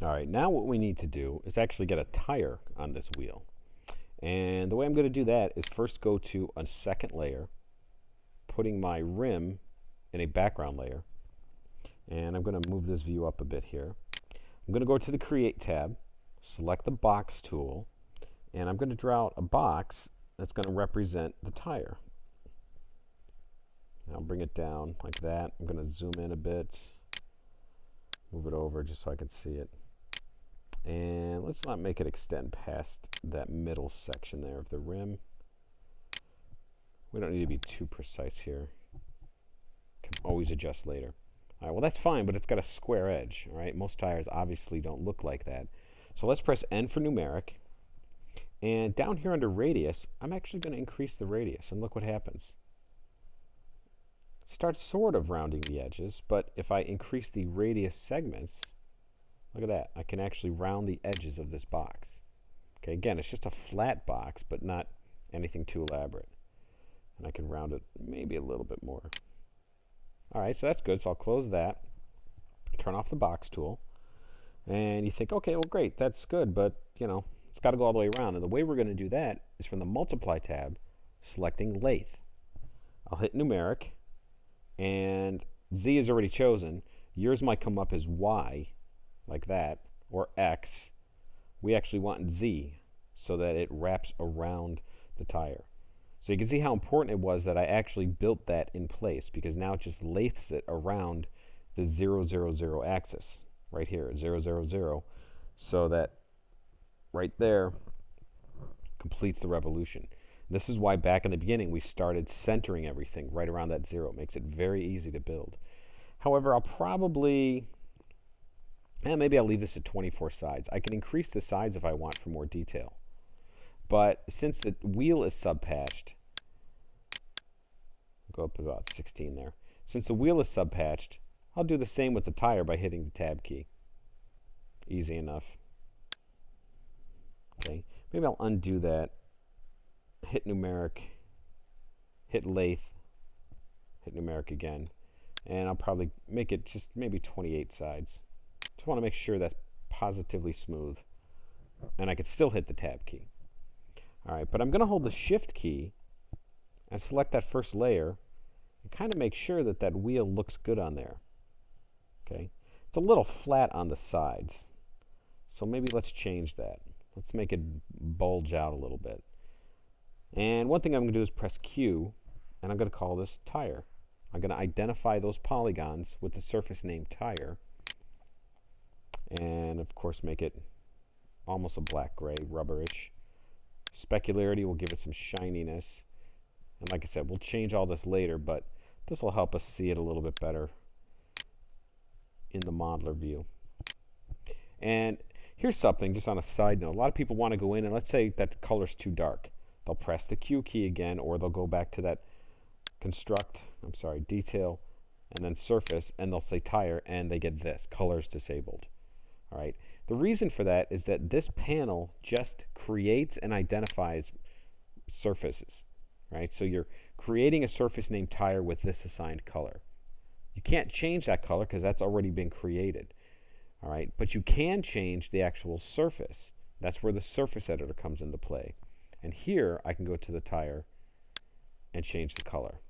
Alright, now what we need to do is actually get a tire on this wheel. And the way I'm going to do that is first go to a second layer, putting my rim in a background layer. And I'm going to move this view up a bit here. I'm going to go to the Create tab, select the box tool, and I'm going to draw out a box that's going to represent the tire. I'll bring it down like that. I'm going to zoom in a bit, move it over just so I can see it. And let's not make it extend past that middle section there of the rim. We don't need to be too precise here. Can always adjust later. All right, well that's fine, but it's got a square edge. All right, most tires obviously don't look like that. So let's press N for numeric. And down here under radius, I'm actually going to increase the radius, and look what happens. It starts sort of rounding the edges, but if I increase the radius segments, look at that. I can actually round the edges of this box. Okay, again, it's just a flat box, but not anything too elaborate. And I can round it maybe a little bit more. All right, so that's good. So I'll close that, turn off the box tool, and you think, okay, well, great, that's good, but you know, it's got to go all the way around. And the way we're going to do that is from the Multiply tab, selecting Lathe. I'll hit numeric, and Z is already chosen. Yours might come up as Y, like that, or X. We actually want Z so that it wraps around the tire. So you can see how important it was that I actually built that in place, because now it just lathes it around the 0, 0, 0 axis right here, 0, 0, 0, so that right there completes the revolution. This is why back in the beginning we started centering everything right around that 0. It makes it very easy to build. However, I'll probably maybe I'll leave this at 24 sides. I can increase the sides if I want for more detail. But since the wheel is subpatched, go up about 16 there. Since the wheel is subpatched, I'll do the same with the tire by hitting the tab key. Easy enough. Okay, maybe I'll undo that. Hit numeric, hit lathe, hit numeric again, and I'll probably make it just maybe 28 sides. Just want to make sure that's positively smooth, and I could still hit the tab key. Alright, but I'm going to hold the shift key and select that first layer and kind of make sure that that wheel looks good on there. Okay, it's a little flat on the sides, so maybe let's change that. Let's make it bulge out a little bit. And one thing I'm going to do is press Q, and I'm going to call this tire. I'm going to identify those polygons with the surface name tire, and of course make it almost a black-gray, rubberish. Specularity will give it some shininess. And like I said, we'll change all this later, but this will help us see it a little bit better in the modeler view. And here's something, just on a side note. A lot of people want to go in, and let's say that the color's too dark. They'll press the Q key again, or they'll go back to that detail, and then surface, and they'll say tire, and they get this, colors disabled. All right. The reason for that is that this panel just creates and identifies surfaces, right? So you're creating a surface named tire with this assigned color. You can't change that color because that's already been created, all right? But you can change the actual surface. That's where the surface editor comes into play. And here I can go to the tire and change the color.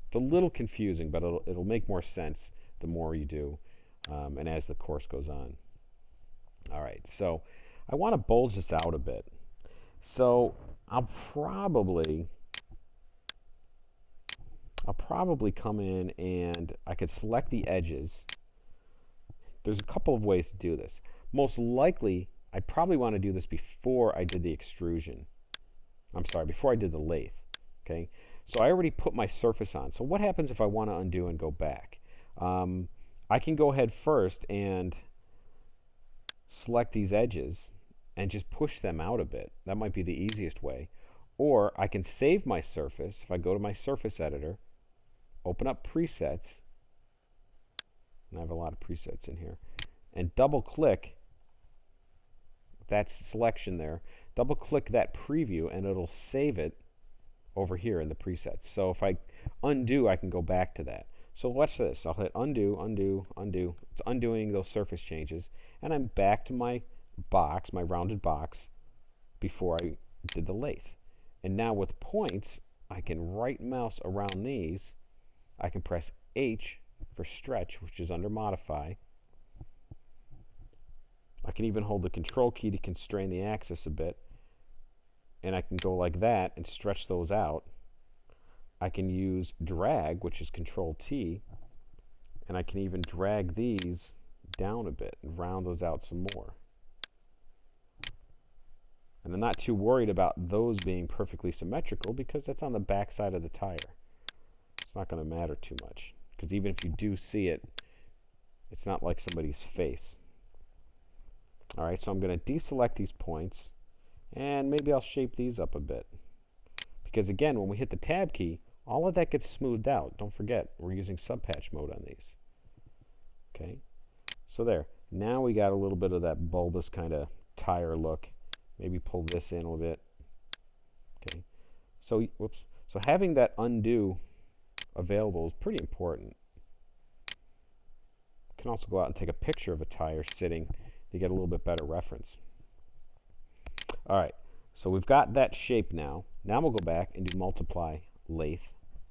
It's a little confusing, but it'll make more sense the more you do, and as the course goes on. All right, so I want to bulge this out a bit. So I'll probably come in and I could select the edges. There's a couple of ways to do this. Most likely, I probably want to do this before I did the extrusion. I'm sorry, before I did the lathe. Okay, so I already put my surface on. So what happens if I want to undo and go back? I can go ahead first and select these edges and just push them out a bit. That might be the easiest way. Or I can save my surface. If I go to my surface editor, open up presets, and I have a lot of presets in here, and double click that selection there, double click that preview, and it'll save it over here in the presets. So if I undo, I can go back to that. So watch this. I'll hit undo, undo, undo. It's undoing those surface changes. And I'm back to my box, my rounded box, before I did the lathe. And now with points, I can right mouse around these. I can press H for stretch, which is under modify. I can even hold the control key to constrain the axis a bit. And I can go like that and stretch those out. I can use drag, which is control T, and I can even drag these down a bit and round those out some more. And I'm not too worried about those being perfectly symmetrical because that's on the back side of the tire. It's not going to matter too much because even if you do see it, it's not like somebody's face. Alright, so I'm going to deselect these points and maybe I'll shape these up a bit. Because again, when we hit the tab key, all of that gets smoothed out. Don't forget, we're using subpatch mode on these. Okay, so there. Now we got a little bit of that bulbous kind of tire look. Maybe pull this in a little bit. Okay, so whoops. So having that undo available is pretty important. You can also go out and take a picture of a tire sitting to get a little bit better reference. All right, so we've got that shape now. Now we'll go back and do multiply, lathe,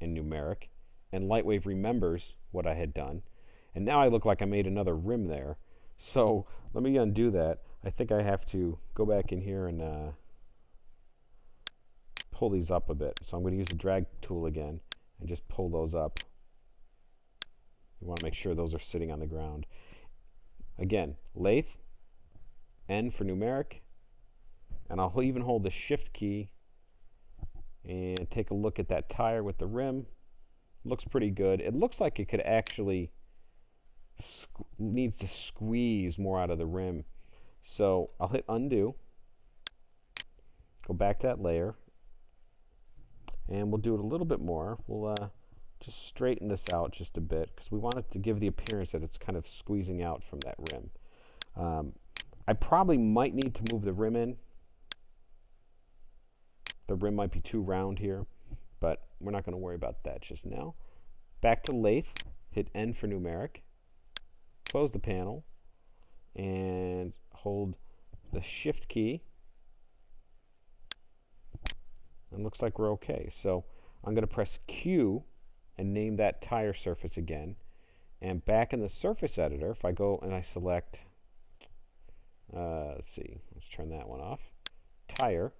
and numeric, and Lightwave remembers what I had done. And now I look like I made another rim there. So let me undo that. I think I have to go back in here and pull these up a bit. So I'm going to use the drag tool again and just pull those up. You want to make sure those are sitting on the ground. Again, lathe, N for numeric, and I'll even hold the shift key and take a look at that tire with the rim. Looks pretty good. It looks like it could actually needs to squeeze more out of the rim. So I'll hit undo, go back to that layer, and we'll do it a little bit more. We'll just straighten this out just a bit because we want it to give the appearance that it's kind of squeezing out from that rim. I probably might need to move the rim in. The rim might be too round here, but we're not going to worry about that just now. Back to lathe, hit N for numeric, close the panel, and hold the shift key. And looks like we're okay. So I'm going to press Q and name that tire surface again. And back in the surface editor, if I go and I select, let's see, let's turn that one off, tire,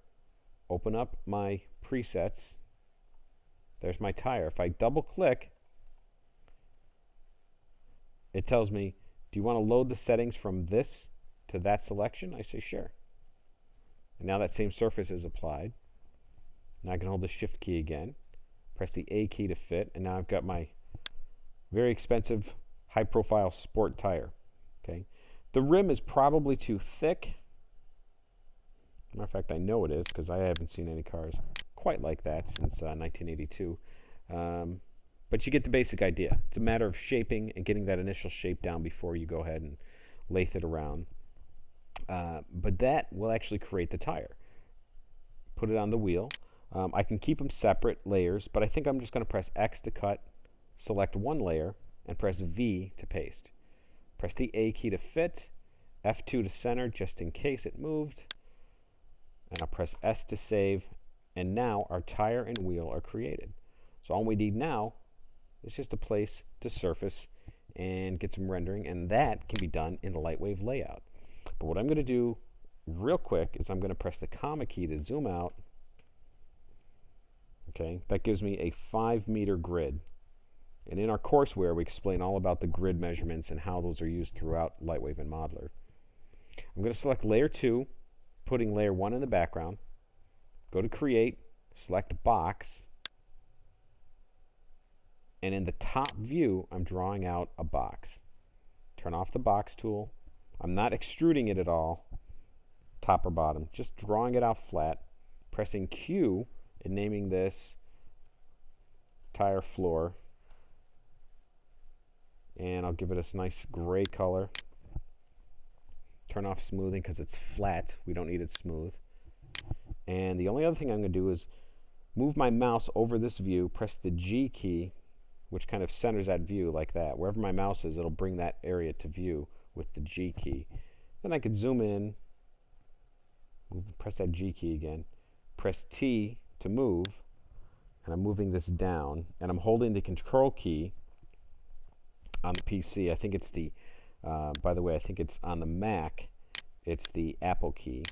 open up my presets. There's my tire. If I double click, it tells me, do you want to load the settings from this to that selection? I say sure. And now that same surface is applied. Now I can hold the shift key again, press the A key to fit, and now I've got my very expensive high profile sport tire. Okay, the rim is probably too thick. Matter of fact, I know it is because I haven't seen any cars quite like that since 1982. But you get the basic idea. It's a matter of shaping and getting that initial shape down before you go ahead and lathe it around. But that will actually create the tire. Put it on the wheel. I can keep them separate layers, but I think I'm just going to press X to cut, select one layer, and press V to paste. Press the A key to fit, F2 to center just in case it moved, and I'll press S to save, and now our tire and wheel are created. So all we need now is just a place to surface and get some rendering, and that can be done in the Lightwave layout. But what I'm going to do real quick is I'm going to press the comma key to zoom out. Okay, that gives me a 5-meter grid. And in our courseware, we explain all about the grid measurements and how those are used throughout Lightwave and Modeler. I'm going to select layer 2, putting layer 1 in the background. Go to create, select box, and in the top view, I'm drawing out a box. Turn off the box tool. I'm not extruding it at all, top or bottom, just drawing it out flat, pressing Q and naming this tire floor, and I'll give it a nice gray color. Turn off smoothing because it's flat. We don't need it smooth. And the only other thing I'm going to do is move my mouse over this view, press the G key, which kind of centers that view like that. Wherever my mouse is, it'll bring that area to view with the G key. Then I could zoom in, press that G key again, press T to move, and I'm moving this down, and I'm holding the control key on the PC. I think it's the, by the way, I think it's on the Mac, it's the Apple key.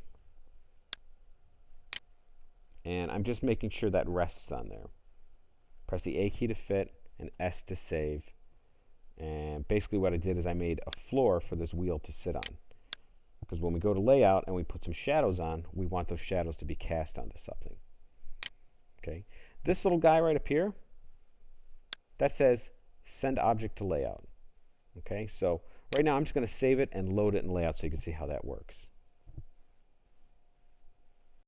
And I'm just making sure that rests on there. Press the A key to fit and S to save. And basically what I did is I made a floor for this wheel to sit on. Because when we go to layout and we put some shadows on, we want those shadows to be cast onto something. Okay. This little guy right up here, that says send object to layout. Okay, so right now I'm just going to save it and load it in layout so you can see how that works.